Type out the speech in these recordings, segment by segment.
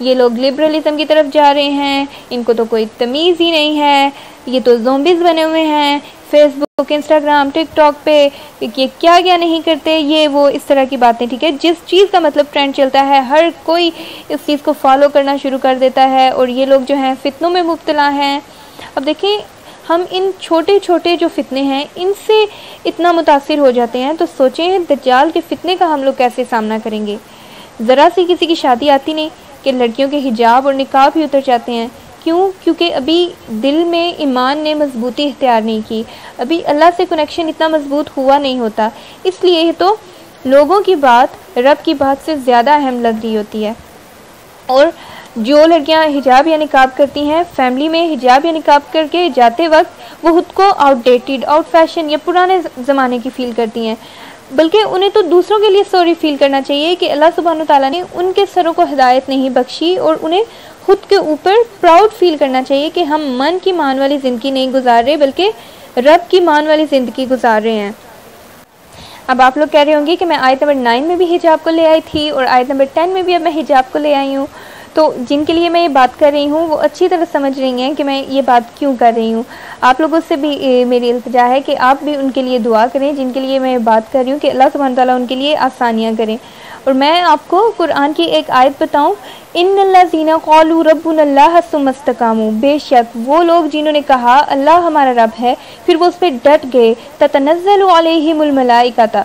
یہ لوگ لبرلزم کی طرف جا رہے ہیں، ان کو تو کوئی تمیز ہی نہیں ہے، یہ تو زومبیز بنے ہوئے ہیں، فیس بک، انسٹاگرام، ٹک ٹاک پہ یہ کیا کیا نہیں کرتے، یہ وہ اس طرح کی باتیں، ٹھیک ہے۔ جس چیز کا مطلب ٹرینڈ چلتا ہے ہر کوئی اس چیز کو فالو کرنا شروع کر دیتا ہے، اور یہ لوگ جو ہیں فتنوں میں مبتلا ہیں۔ اب دیکھیں ہم ان چھوٹے چھوٹے جو فتنے ہیں ان سے اتنا متاثر ہو جاتے ہیں، تو سوچیں دجال کے فتنے کا ہم لوگ کیسے سامنا کریں گے۔ ذرا سی کسی کی شادی آتی نہیں کہ لڑکیوں کے حجاب اور نقاب ہی اتر جاتے ہیں، کیوں؟ کیونکہ ابھی دل میں ایمان نے مضبوطی اختیار نہیں کی، ابھی اللہ سے کنیکشن اتنا مضبوط ہوا نہیں ہوتا، اس لیے تو لوگوں کی بات رب کی بات سے زیادہ اہم لگ رہی ہوتی ہے۔ اور جو لڑکیاں حجاب یا نقاب کرتی ہیں، فیملی میں حجاب یا نقاب کر کے جاتے وقت وہ خود کو آؤٹ ڈیٹڈ، آؤٹ فیشن یا پرانے زمانے کی فیل کرتی ہیں، بلکہ انہیں تو دوسروں کے لیے سوری فیل کرنا چاہیے کہ اللہ سبحانہ وتعالیٰ نے ان کے سروں کو ہدایت نہیں بخشی، اور انہیں خود کے اوپر پراؤڈ فیل کرنا چاہیے کہ ہم من کی مان والی زندگی نہیں گزار رہے بلکہ رب کی مان والی زندگی گزار رہے ہیں۔ اب آپ لوگ کہہ رہے ہوں گے کہ میں آیت نمبر 9 میں بھی حجاب کو لے آئی تھی اور آیت نمبر 10 میں بھی اب میں حجاب کو لے آئی ہوں، تو جن کے لیے میں یہ بات کر رہی ہوں وہ اچھی طرح سمجھ رہی ہیں کہ میں یہ بات کیوں کر رہی ہوں۔ آپ لوگوں سے بھی میری التجا ہے کہ آپ بھی ان کے لیے دعا کریں جن کے لیے میں بات کر رہی ہوں، کہ اللہ سبحانہ تعالیٰ ان کے لیے آسانیاں کریں۔ اور میں آپ کو قرآن کی ایک آیت بتاؤں، ان الذین قالوا ربنا اللہ ثم استقاموا، بے شک وہ لوگ جنہوں نے کہا اللہ ہمارا رب ہے پھر وہ اس پہ ڈٹ گئے، تتنزل علیہم الملائکۃ،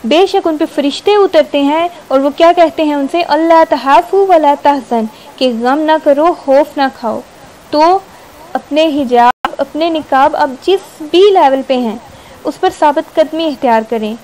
بے شک ان پہ فرشتے اترتے ہیں اور وہ کیا کہتے ہیں ان سے، اللہ تخافوا ولا تحزن، کہ غم نہ کرو، خوف نہ کھاؤ۔ تو اپنے حجاب، اپنے نقاب اب جس بھی لیول پہ ہیں اس پر ثابت قدمی اختیار کریں،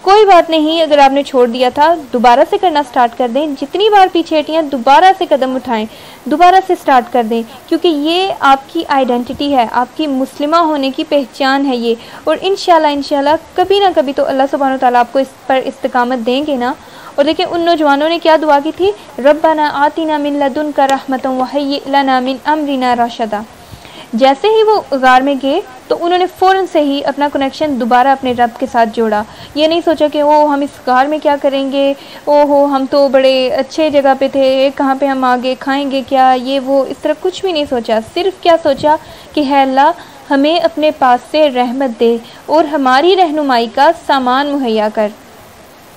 کوئی بات نہیں اگر آپ نے چھوڑ دیا تھا دوبارہ سے کرنا سٹارٹ کر دیں، جتنی بار پیچھے ہٹیاں دوبارہ سے قدم اٹھائیں، دوبارہ سے سٹارٹ کر دیں، کیونکہ یہ آپ کی آئیڈینٹی ہے، آپ کی مسلمہ ہونے کی پہچان ہے یہ، اور انشاءاللہ کبھی نہ کبھی تو اللہ سبحانہ وتعالیٰ آپ کو اس پر استقامت دیں گے نا۔ اور دیکھیں ان نوجوانوں نے کیا دعا کی تھی، ربنا آتنا من لدنک رحمۃ وہیئ لنا من امرنا رشدا۔ جیسے ہی وہ غار میں گئے تو انہوں نے فوراً سے ہی اپنا کنیکشن دوبارہ اپنے رب کے ساتھ جوڑا، یہ نہیں سوچا کہ ہم اس غار میں کیا کریں گے، ہم تو بڑے اچھے جگہ پہ تھے، کہاں پہ ہم آگے کھائیں گے کیا، یہ وہ اس طرح کچھ بھی نہیں سوچا، صرف کیا سوچا کہ ہے اللہ ہمیں اپنے پاس سے رحمت دے اور ہماری رہنمائی کا سامان مہیا کر۔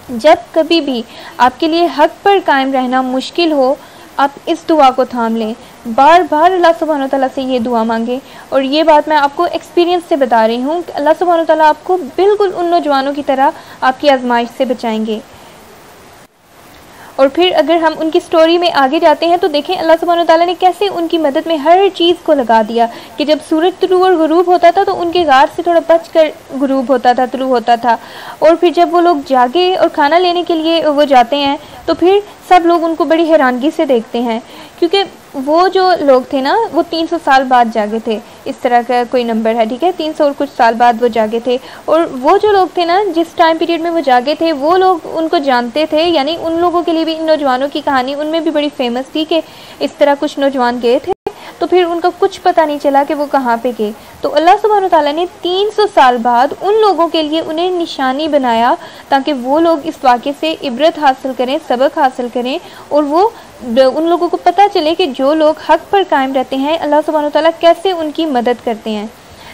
جب کبھی بھی آپ کے لیے حق پر قائم رہنا مشکل ہو، آپ اس دعا کو تھام لیں، بار بار اللہ سبحانہ تعالیٰ سے یہ دعا مانگیں، اور یہ بات میں آپ کو ایکسپیرینس سے بتا رہی ہوں کہ اللہ سبحانہ تعالیٰ آپ کو بالکل ان نوجوانوں کی طرح آپ کی آزمائش سے بچائیں گے۔ اور پھر اگر ہم ان کی سٹوری میں آگے جاتے ہیں تو دیکھیں اللہ سبحانہ تعالیٰ نے کیسے ان کی مدد میں ہر چیز کو لگا دیا، کہ جب سورج طلوع اور غروب ہوتا تھا تو ان کے غار سے تھوڑا بچ کر غروب ہوتا تھا، طلوع ہوتا تھا، اور پھر جب وہ لوگ جاگے اور کھانا لینے کے لیے وہ جاتے ہیں تو پھر سب لوگ ان کو بڑی حیرانگی سے دیکھتے ہیں، کیونکہ وہ جو لوگ تھے نا وہ 300 سال بعد جاگے تھے، اس طرح کا کوئی نمبر ہے، ٹھیک ہے، 300 اور کچھ سال بعد وہ جاگے تھے، اور وہ جو لوگ تھے نا جس ٹائم پیریڈ میں وہ جاگے تھے وہ لوگ ان کو جانتے تھے، یعنی ان لوگوں کے لیے بھی ان نوجوانوں کی کہانی ان میں بھی بڑی فیمس تھی کہ اس طرح کچھ نوجوان گئے تھے تو پھر ان کا کچھ پتہ نہیں چلا کہ وہ کہاں پہ گئے، تو اللہ سبحانہ تعالیٰ نے 300 سال بعد ان لوگوں کے لیے انہیں نشانی بنایا تاکہ وہ لوگ اس واقعے سے عبرت حاصل کریں، سبق حاصل کریں، اور وہ ان لوگوں کو پتہ چلے کہ جو لوگ حق پر قائم رہتے ہیں اللہ سبحانہ تعالیٰ کیسے ان کی مدد کرتے ہیں۔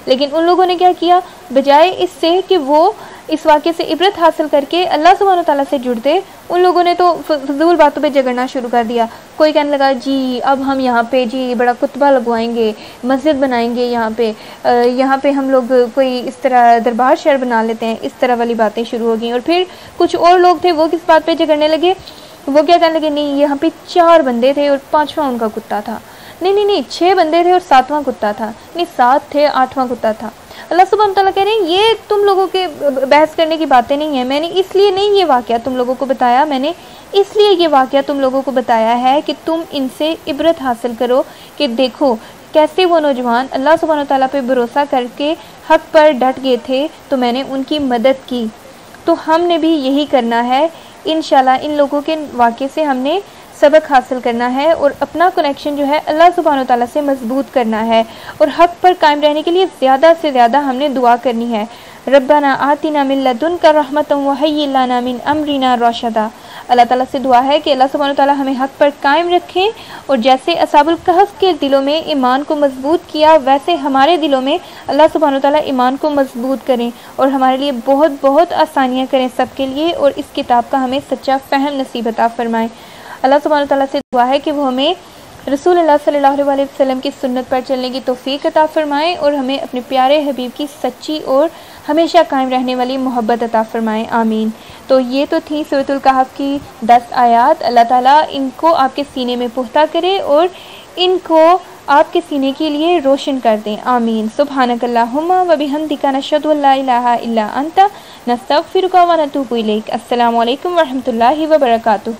لیکن ان لوگوں نے کیا کیا، بجائے اس سے کہ وہ اس واقعے سے عبرت حاصل کر کے اللہ سبحانہ تعالیٰ سے جڑتے، ان لوگوں نے تو فضول باتوں پہ جھگڑنا شروع کر دیا۔ کوئی کہنے لگا جی اب ہم یہاں پہ جی بڑا کتبہ لگوائیں گے، مسجد بنائیں گے، یہاں پہ ہم لوگ کوئی اس طرح دربار شہر بنا لیتے ہیں، اس طرح والی باتیں شروع ہو گئیں۔ اور پھر کچھ اور لوگ تھے وہ کس بات پہ جھگڑنے لگے، وہ کیا کہنے لگے، نہیں یہاں پہ 4 بندے تھے اور 5واں ان کا کتا تھا، نہیں 6 بندے تھے اور 7واں کتا تھا، نہیں 7 تھے 8واں کتا تھا۔ اللہ سبحانہ تعالیٰ کہہ رہے ہیں یہ تم لوگوں کے بحث کرنے کی باتیں نہیں ہیں، میں نے اس لیے نہیں یہ واقعہ تم لوگوں کو بتایا، میں نے اس لیے یہ واقعہ تم لوگوں کو بتایا ہے کہ تم ان سے عبرت حاصل کرو، کہ دیکھو کیسے وہ نوجوان اللہ سبحانہ تعالیٰ پہ بھروسہ کر کے حق پر ڈٹ گئے تھے تو میں نے ان کی مدد کی، تو ہم نے بھی یہی کرنا ہے انشاءاللہ۔ ان لوگوں کے واقعے سے ہم نے سبق حاصل کرنا ہے اور اپنا کنیکشن جو ہے اللہ سبحانہ و تعالیٰ سے مضبوط کرنا ہے، اور حق پر قائم رہنے کے لیے زیادہ سے زیادہ ہم نے دعا کرنی ہے۔ ربنا آتنا من لدنک رحمۃ وہیئ لنا من امرنا رشدا۔ اللہ تعالیٰ سے دعا ہے کہ اللہ سبحانہ و تعالیٰ ہمیں حق پر قائم رکھیں، اور جیسے اصحاب الکہف کے دلوں میں ایمان کو مضبوط کیا، ویسے ہمارے دلوں میں اللہ سبحانہ و تعالیٰ ایمان کو مضبوط کریں اور ہمارے لیے بہت بہت آسانیاں کریں سب کے لیے، اور اس کتاب کا ہمیں سچا فہم نصیب عطا فرمائیں۔ اللہ سبحانہ و تعالیٰ سے دعا ہے کہ وہ ہمیں رسول اللہ صلی اللہ علیہ وسلم کی سنت پر چلنے کی توفیق عطا فرمائیں، اور ہمیں اپنے پیارے حبیب کی سچی اور ہمیشہ قائم رہنے والی محبت عطا فرمائیں، آمین۔ تو یہ تو تھی سورۃ الکہف کی 10 آیات۔ اللہ تعالیٰ ان کو آپ کے سینے میں پختہ کرے اور ان کو آپ کے سینے کے لیے روشن کر دیں، آمین۔ سبحانک اللہم و بحمدک نشہد ان لا الہ الا انت نستغفرک و نتوب الیک۔ السلام علیکم ورحمۃ اللہ وبرکاتہ۔